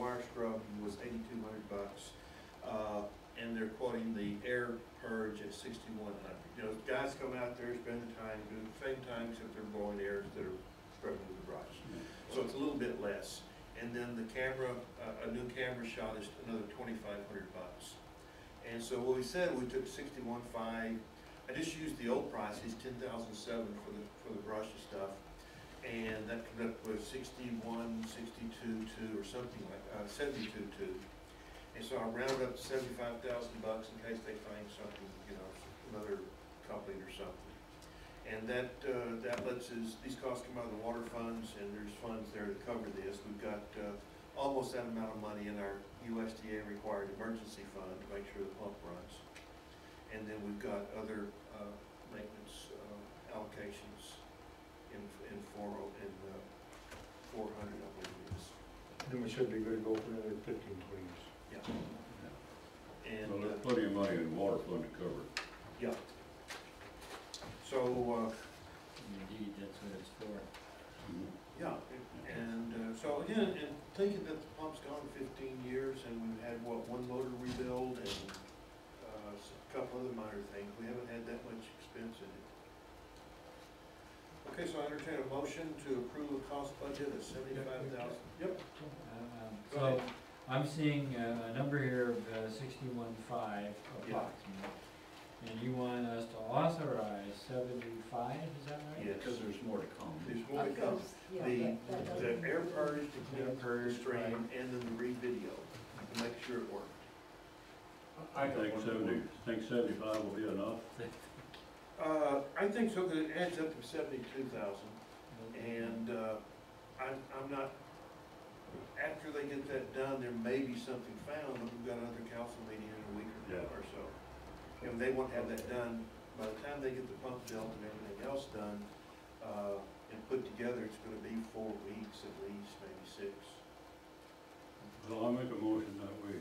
wire scrub was $8,200. And they're quoting the air purge at $6,100. You know, guys come out there, spend the time, do the same time, except they're blowing airs that are scrubbing with the brush. So it's a little bit less. And then the camera, a new camera shot is another $2,500. And so what we said, we took $61,500. I just used the old price, it's $10,700 for the brush and stuff. And that comes up with $61,000, $62,200 or something like $72,200. And so I rounded up to $75,000 in case they find something, you know, another company or something. And that lets us, these costs come out of the water funds, and there's funds there to cover this. We've got almost that amount of money in our USDA required emergency fund to make sure the pump runs. And then we've got other maintenance allocations in 400, I believe it is. Then we should be good to go for another 15, 20 years. Yeah. And well, there's plenty of money in the water fund to cover it. Yeah. So indeed, that's what it's for. yeah, and so again, and thinking that the pump's gone 15 years, and we've had what, one motor rebuild and a couple other minor things, we haven't had that much expense in it. Okay, so I entertain a motion to approve a cost budget of $75,000. Yep. So I'm seeing a number here of 61,500 approximately. And you want us to authorize 75, is that right? Yes. Because there's more to come. There's more to come. The air purge to clean the stream, right. and then the re-video to make sure it worked. I think 75 will be enough. I think so, because it adds up to 72,000, and I'm not. After they get that done, there may be something found, but we've got another council meeting in a week or so. And they won't have that done by the time they get the pump built and everything else done and put together. It's going to be 4 weeks at least, maybe 6. Well, I make a motion that we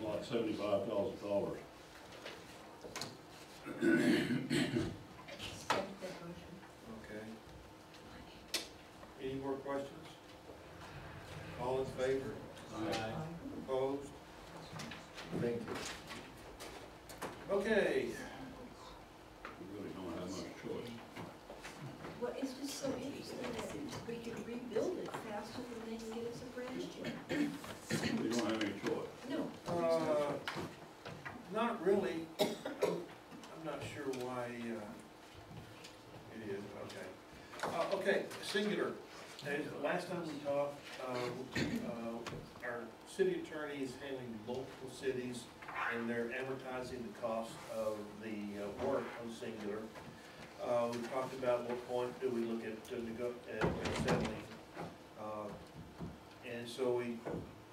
allot $75,000. Okay. Any more questions? All in favor? Aye. Opposed? Thank you. Okay. We really don't have much choice. Well, it's just so interesting that we can rebuild it faster than they can get us a branch jet. We don't have any choice. No. Not really. I'm not sure why it is. Okay. Okay, singular. Last time we talked, our city attorney is handling multiple cities, and they're amortizing the cost of the work on singular. We talked about what point do we look at settling. And so we,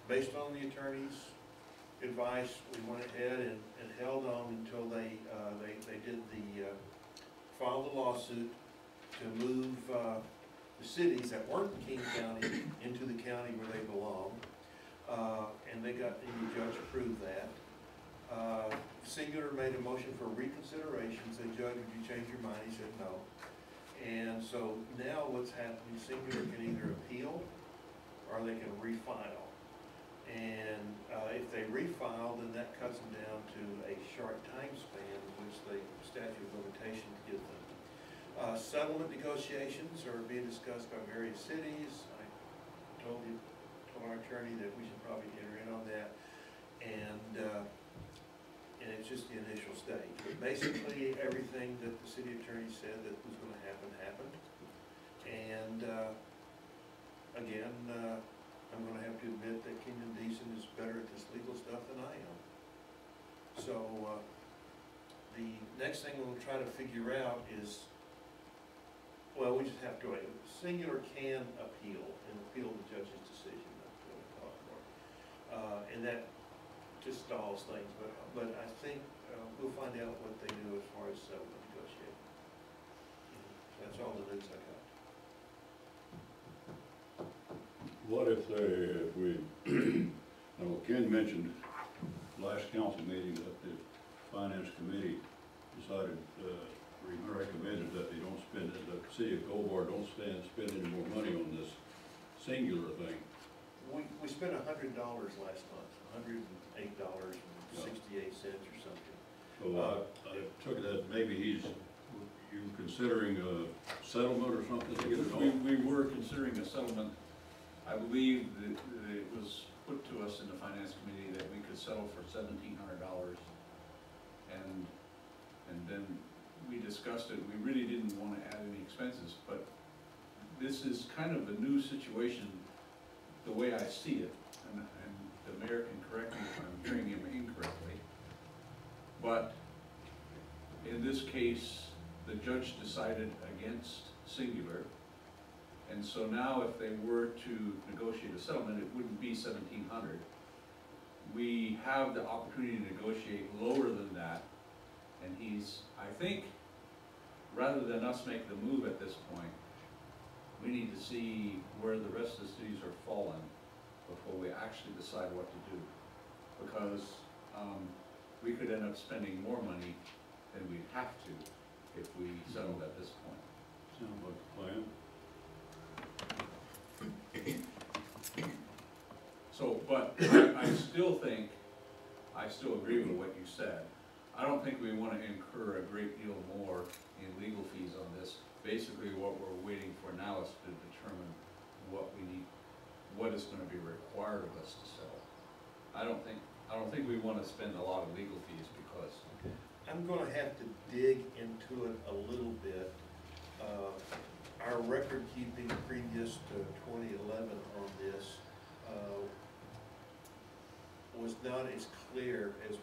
based on the attorney's advice, we went ahead and held on until they filed the lawsuit to move the cities that weren't in King County into the county where they belong. And they got, and the judge approved that. Singular made a motion for reconsideration, said, Judge, would you change your mind? He said no. And so now what's happening, Singular can either appeal or they can refile. And if they refile, then that cuts them down to a short time span, which the statute of limitations gives them. Settlement negotiations are being discussed by various cities. I told our attorney that we should probably enter in on that. And it's just the initial stage. But basically, everything that the city attorney said that was going to happen, happened. And again, I'm going to have to admit that Kenyon Deason is better at this legal stuff than I am. So the next thing we'll try to figure out is, well, we just have to wait. Singular can appeal and appeal the judge's decision. And that just stalls things, but I think we'll find out what they do as far as settlement negotiating. That's all the news I got. What if Ken mentioned last council meeting that the finance committee decided, recommended that they don't spend, that the city of Goldbar don't spend any more money on this singular thing. We spent $100 last month, $108.68 or something. So I took it that maybe you considering a settlement or something to get it all? We were considering a settlement. I believe that it was put to us in the finance committee that we could settle for $1,700. And then we discussed it, we really didn't want to add any expenses, but this is kind of a new situation, the way I see it, and the mayor can correct me if I'm hearing him incorrectly. But in this case, the judge decided against Singular, and so now if they were to negotiate a settlement, it wouldn't be 1,700. We have the opportunity to negotiate lower than that, and I think, rather than us make the move at this point, we need to see where the rest of the cities are falling before we actually decide what to do. Because we could end up spending more money than we'd have to if we settled at this point. Sounds like a plan. So, but I still think, I still agree with what you said. I don't think we want to incur a great deal more in legal fees on this. Basically, what we're waiting for now is to determine what we need, what is going to be required of us to settle. I don't think we want to spend a lot of legal fees because I'm gonna have to dig into it a little bit. Our record keeping previous to 2011 on this was not as clear as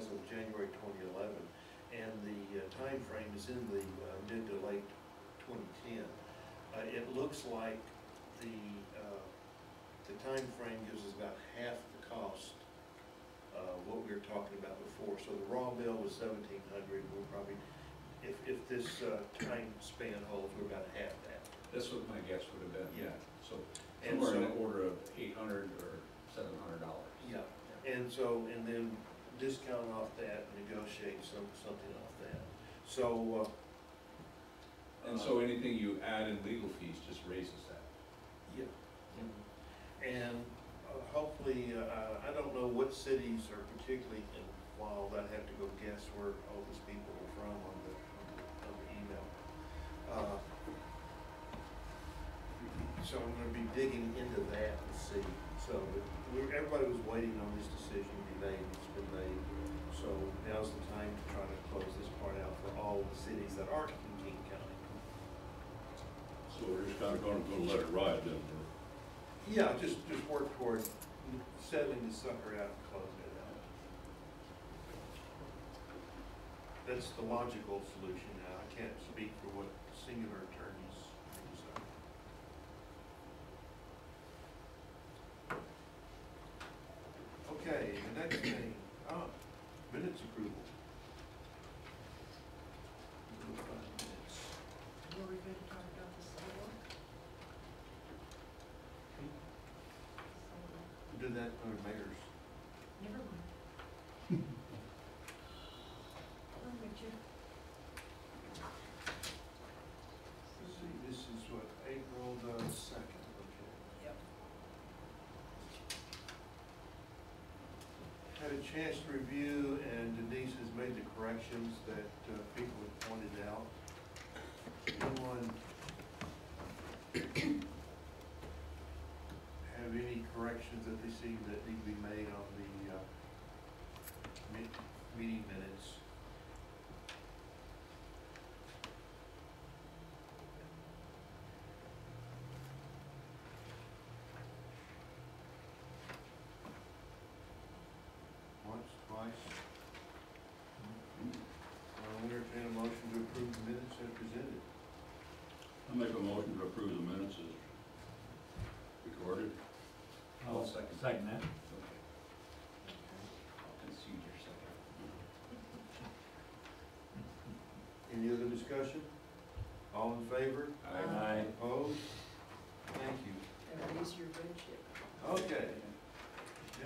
of January 2011, and the time frame is in the mid to late 2010. It looks like the time frame gives us about half the cost what we were talking about before. So the raw bill was 1,700. We're probably, if this time span holds, we're about half that. that's what my guess would have been. Yeah. So And somewhere in so- the order of $800 or $700. Yeah. And then discount off that, negotiate something off that. So. And so anything you add in legal fees just raises that. Yeah. And hopefully, I don't know what cities are particularly involved. I'd have to go guess where all these people are from on the email. So I'm gonna be digging into that and see. So everybody was waiting on this decision to be made, it's been made. So now's the time to try to close this part out for all the cities that aren't in King County. So we're just kind of gonna let it ride then, or? Yeah, just work toward settling the sucker out and closing it out. That's the logical solution now. I can't speak for what Singular attorneys decide. Okay, the next thing, minutes approval. Minutes. Were we going to talk about the sidewalk? We'll do that under mayor's. Never mind. Oh, Richard. Let's see, this is what, April the 2nd, okay. Yep. Had a chance to review, and Denise has made the corrections that people had pointed out. Anyone have any corrections that they see that need to be made on the meeting minutes? Once, twice? I'll entertain a motion to approve the minutes as presented. I make a motion to approve the minutes as recorded. I'll second. Second that. Okay. I'll concede your second. Any other discussion? All in favor? Aye. Opposed? Thank you. There is your red chip. Okay,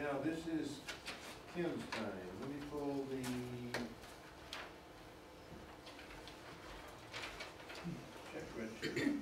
now this is Kim's time. Let me pull the check register.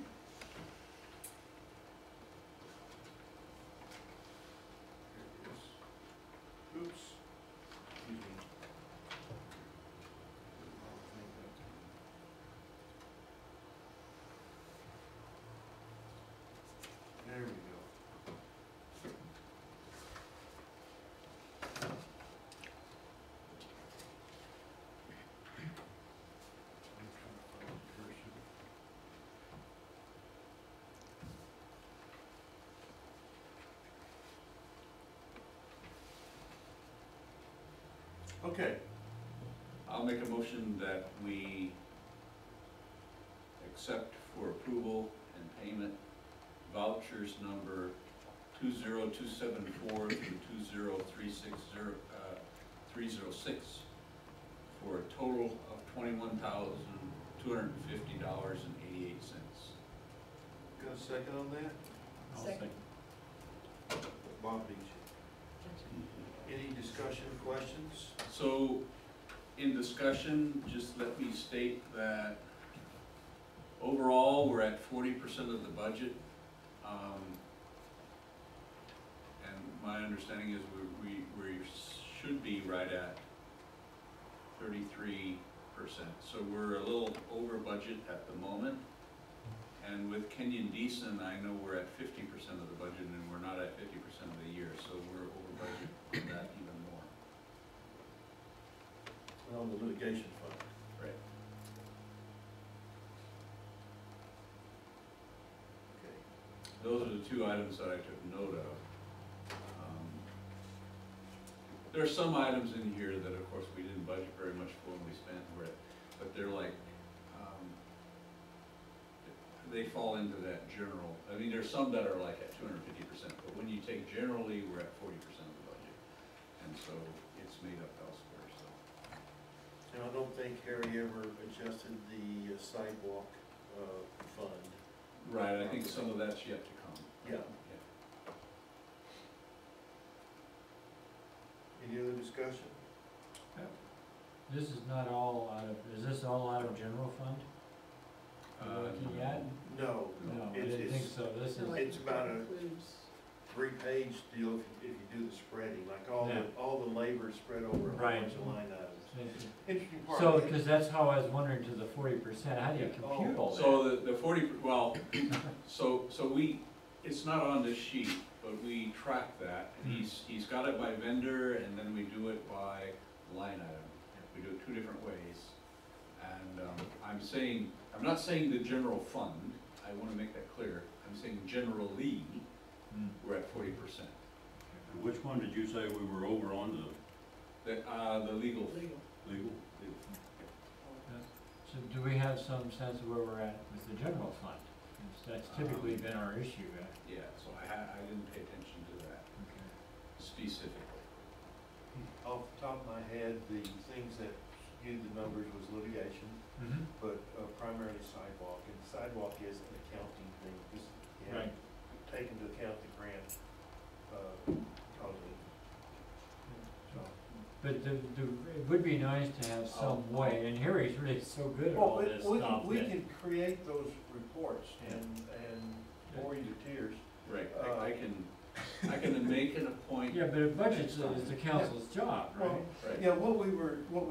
Okay, I'll make a motion that we accept for approval and payment vouchers number 20274 through 20306 for a total of $21,250.88. got a second on that? I'll Second. Bob beat you. Any discussion, questions? So, in discussion, just let me state that overall, we're at 40% of the budget. And my understanding is we should be right at 33%. So we're a little over budget at the moment. And with Kenyon Deason, I know we're at 50% of the budget, and we're not at 50% of the year, so we're over budget on that even more. On the litigation fund. Right. Okay. Those are the two items that I took note of. There are some items in here that, of course, we didn't budget very much for when we spent, but they're like, they fall into that general. I mean, there's some that are like at 250%, but when you take generally, we're at 40% of the budget. And so it's made up elsewhere, so. And I don't think Harry ever adjusted the sidewalk fund. Right, I think some of that's yet to come. Yeah. Any other discussion? This is not all out of, is this all out of general fund? You're looking at? No, No, I it's, didn't think it's, so, this is, it's about a 3-page deal if you do the spreading, like all Yeah. the labor spread over a whole Right. bunch of line items. Interesting part. so, because that's how I was wondering to the 40%, how do you Yeah. compute all that? So the 40, well, so it's not on this sheet, but we track that. And he's got it by vendor, and then we do it by line item. We do it 2 different ways. And I'm not saying the general fund, I wanna make that clear. I'm saying generally, we're at 40%. And which one did you say we were over on The legal. the legal? So do we have some sense of where we're at with the general fund? 'Cause that's typically been our issue, Yeah, so I didn't pay attention to that specifically. Off the top of my head, the things that skewed the numbers was litigation, Mm-hmm. but primarily sidewalk, and sidewalk is an accounting thing, because you have Right. to take into account the grant, causing. So. But it would be nice to have some way, and Harry's really so good at Well, all this we stuff. can, we that- can create those reports Yeah. and bore you to tears. Right, I can make it a point. Yeah, but a budget is the council's job, right? Well, Right. yeah, what we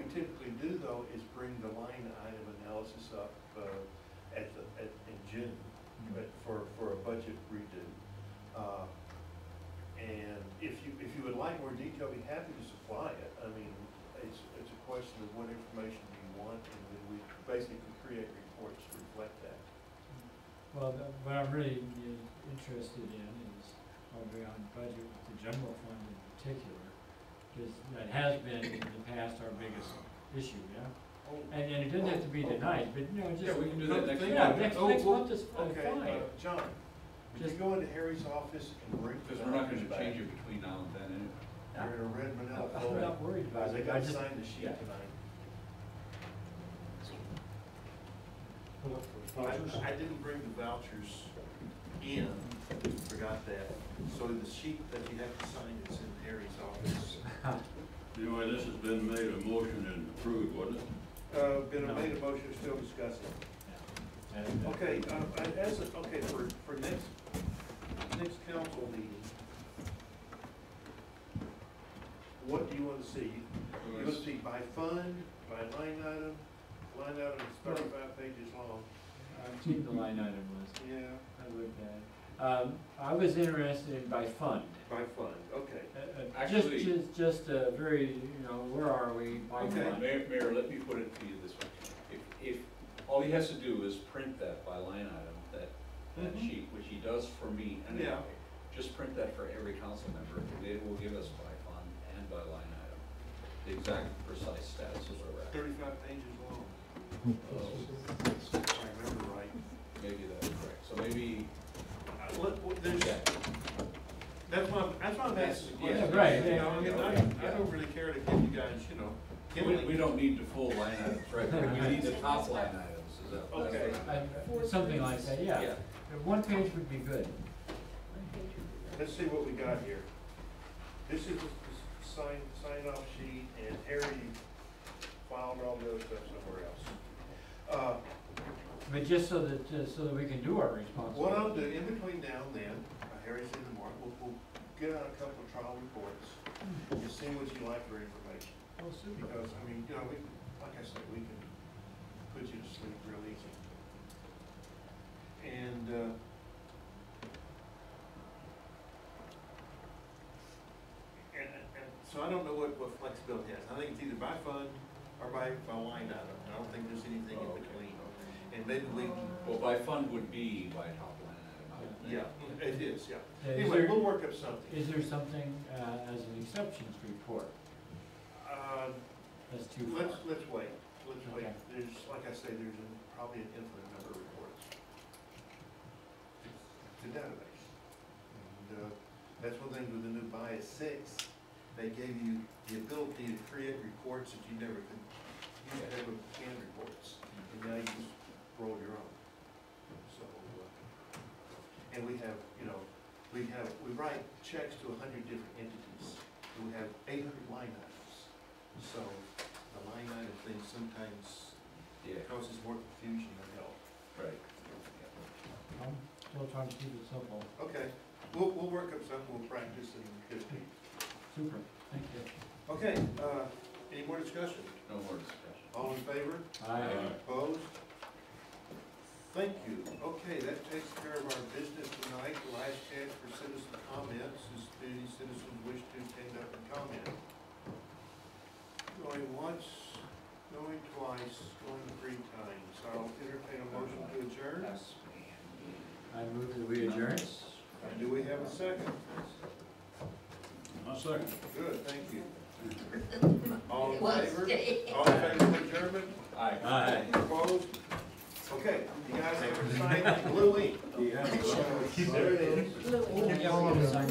typically do though is bring the line item analysis up, in June, but for a budget redo. And if you would like more detail, I'd be happy to supply it. I mean, it's a question of what information do you want, and then we basically create reports to reflect that. Well, what I'm really interested in is are we on budget with the general fund in particular? Because that has been in the past our biggest issue, yeah? And it doesn't have to be tonight, but just. Yeah, we can do that next Yeah, month. next month is fine. Okay, John, would you Just- go into Harry's office and bring? Because we're not gonna change it between now and then anyway. You're in a red manila I'm folder. not worried about They it, I gotta just, sign the sheet yeah. tonight. Look for vouchers. I didn't bring the vouchers in, forgot that. So the sheet that you have to sign is in Harry's office. Anyway, this has been made a motion and approved, wasn't it? Been No. made a motion, still discussing. And, Okay, for next council meeting, what do you want to see? You want to see by fund, by line item is 35 pages long. I've seen the line item list, Yeah. I looked at it. I was interested in by fund. By fund, okay. Actually- Just a very, where are we by Okay. fund? Mayor, let me put it to you this way. If all he has to do is print that by line item, that Mhm. sheet, which he does for me anyway. Yeah. Just print that for every council member, and they will give us by fund and by line item. the exact precise status of where we're at. 35 pages long, Oh, if I remember right. maybe that's correct, so maybe, There's, yeah, that's why I'm asking the Yeah, question. right, You yeah, know, I mean, I don't really care to give you guys, you know, We don't need the full line items, right? we need the top line items, is that? that's Okay. what Something like that, yeah. Yeah. One page would be good. Let's see what we got here. This is the sign-off sheet, and Harry filed all the other stuff somewhere else. But just so that we can do our responsibility. What I'll do, in between now and then, Harry's in the morning, we'll get out a couple of trial reports, and see what you like for information. Oh, super. Because, I mean, you know, like I said, we can put you to sleep real easy. And, so I don't know what flexibility has. I think it's either by fund or by line item. I don't think there's anything in Oh, okay. between. And maybe we, Well, by fund would be by top line item, I would think. yeah, it is, yeah. Yeah, is Anyway, there- we'll work up something. Is there something, as an exceptions report? That's too far. Let's wait, let's wait. Okay. There's, like I say, there's probably an infinite number of reports. It's a database. And, that's one thing with the new BIAS 6, they gave you the ability to create reports that you never could, you never can reports. And now you just roll your own. So, and we have, you know, we write checks to 100 different entities. We have 800 line items. So the line item thing sometimes Yeah, causes more confusion than help. right. I'm still trying to keep it simple. Okay, we'll work up something, we'll practice and get it to you. Super, thank you. Okay, any more discussion? No more discussion. All in favor? Aye. Opposed? Thank you. Okay, that takes care of our business tonight. Last chance for citizen comments, is any citizens wish to stand up and comment? Going once, going twice, going 3 times. I'll entertain a motion to adjourn. Yes. I move that we adjourn. And do we have a second? I'll second. Good, thank you. All in favor? All in favor of adjournment? Aye. Aye. Opposed? Okay, you guys ever sign blue ink? Yeah. There it is. Louis.